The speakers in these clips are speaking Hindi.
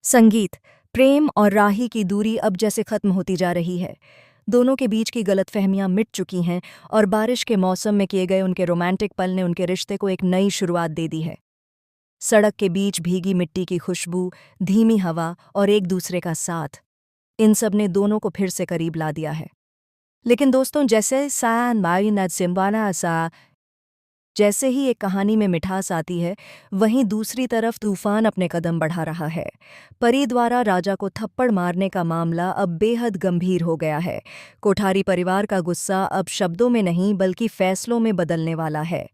संगीत, प्रेम और राही की दूरी अब जैसे खत्म होती जा रही है। दोनों के बीच की गलतफहमियां मिट चुकी हैं और बारिश के मौसम में किए गए उनके रोमांटिक पल ने उनके रिश्ते को एक नई शुरुआत दे दी है। सड़क के बीच भीगी मिट्टी की खुशबू, धीमी हवा और एक दूसरे का साथ, इन सब ने दोनों को फिर से करीब ला दिया है। लेकिन दोस्तों, जैसे ही एक कहानी में मिठास आती है, वहीं दूसरी तरफ तूफान अपने कदम बढ़ा रहा है। परी द्वारा राजा को थप्पड़ मारने का मामला अब बेहद गंभीर हो गया है। कोठारी परिवार का गुस्सा अब शब्दों में नहीं बल्कि फैसलों में बदलने वाला है।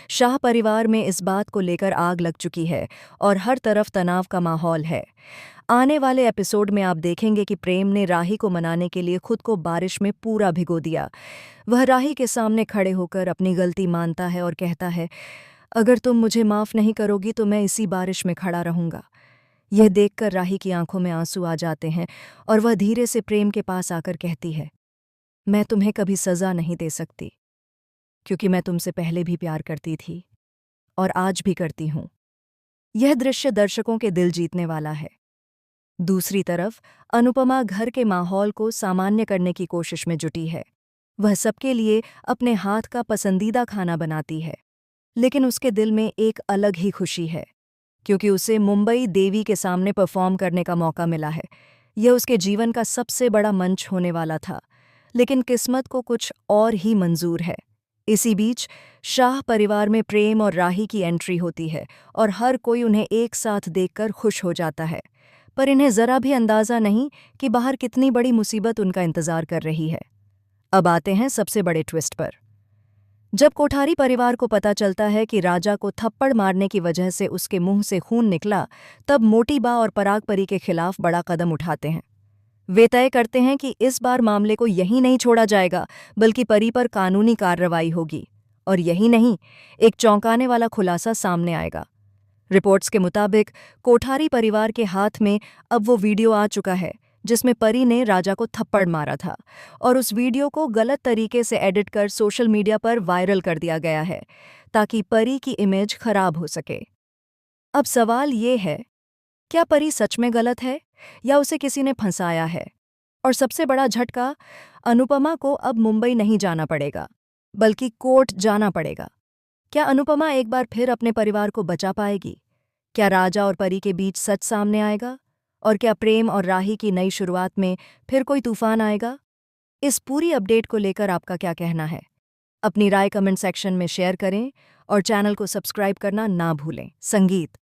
शाह परिवार में इस बात को लेकर आग लग चुकी है और हर तरफ तनाव का माहौल है। आने वाले एपिसोड में आप देखेंगे कि प्रेम ने राही को मनाने के लिए खुद को बारिश में पूरा भिगो दिया। वह राही के सामने खड़े होकर अपनी गलती मानता है और कहता है, अगर तुम मुझे माफ़ नहीं करोगी तो मैं इसी बारिश में खड़ा रहूंगा। यह देखकर राही की आंखों में आंसू आ जाते हैं और वह धीरे से प्रेम के पास आकर कहती है, मैं तुम्हें कभी सज़ा नहीं दे सकती, क्योंकि मैं तुमसे पहले भी प्यार करती थी और आज भी करती हूँ। यह दृश्य दर्शकों के दिल जीतने वाला है। दूसरी तरफ अनुपमा घर के माहौल को सामान्य करने की कोशिश में जुटी है। वह सबके लिए अपने हाथ का पसंदीदा खाना बनाती है, लेकिन उसके दिल में एक अलग ही खुशी है, क्योंकि उसे मुंबई देवी के सामने परफॉर्म करने का मौका मिला है। यह उसके जीवन का सबसे बड़ा मंच होने वाला था, लेकिन किस्मत को कुछ और ही मंजूर है। इसी बीच शाह परिवार में प्रेम और राही की एंट्री होती है और हर कोई उन्हें एक साथ देखकर खुश हो जाता है। पर इन्हें जरा भी अंदाजा नहीं कि बाहर कितनी बड़ी मुसीबत उनका इंतजार कर रही है। अब आते हैं सबसे बड़े ट्विस्ट पर। जब कोठारी परिवार को पता चलता है कि राजा को थप्पड़ मारने की वजह से उसके मुंह से खून निकला, तब मोटी बा और पराग परी के खिलाफ बड़ा कदम उठाते हैं। वे तय करते हैं कि इस बार मामले को यहीं नहीं छोड़ा जाएगा, बल्कि परी पर कानूनी कार्रवाई होगी। और यही नहीं, एक चौंकाने वाला खुलासा सामने आएगा। रिपोर्ट्स के मुताबिक कोठारी परिवार के हाथ में अब वो वीडियो आ चुका है जिसमें परी ने राजा को थप्पड़ मारा था, और उस वीडियो को गलत तरीके से एडिट कर सोशल मीडिया पर वायरल कर दिया गया है ताकि परी की इमेज खराब हो सके। अब सवाल ये है, क्या परी सच में गलत है या उसे किसी ने फंसाया है? और सबसे बड़ा झटका, अनुपमा को अब मुंबई नहीं जाना पड़ेगा, बल्कि कोर्ट जाना पड़ेगा। क्या अनुपमा एक बार फिर अपने परिवार को बचा पाएगी? क्या राजा और परी के बीच सच सामने आएगा? और क्या प्रेम और राही की नई शुरुआत में फिर कोई तूफान आएगा? इस पूरी अपडेट को लेकर आपका क्या कहना है? अपनी राय कमेंट सेक्शन में शेयर करें और चैनल को सब्सक्राइब करना ना भूलें। संगीत।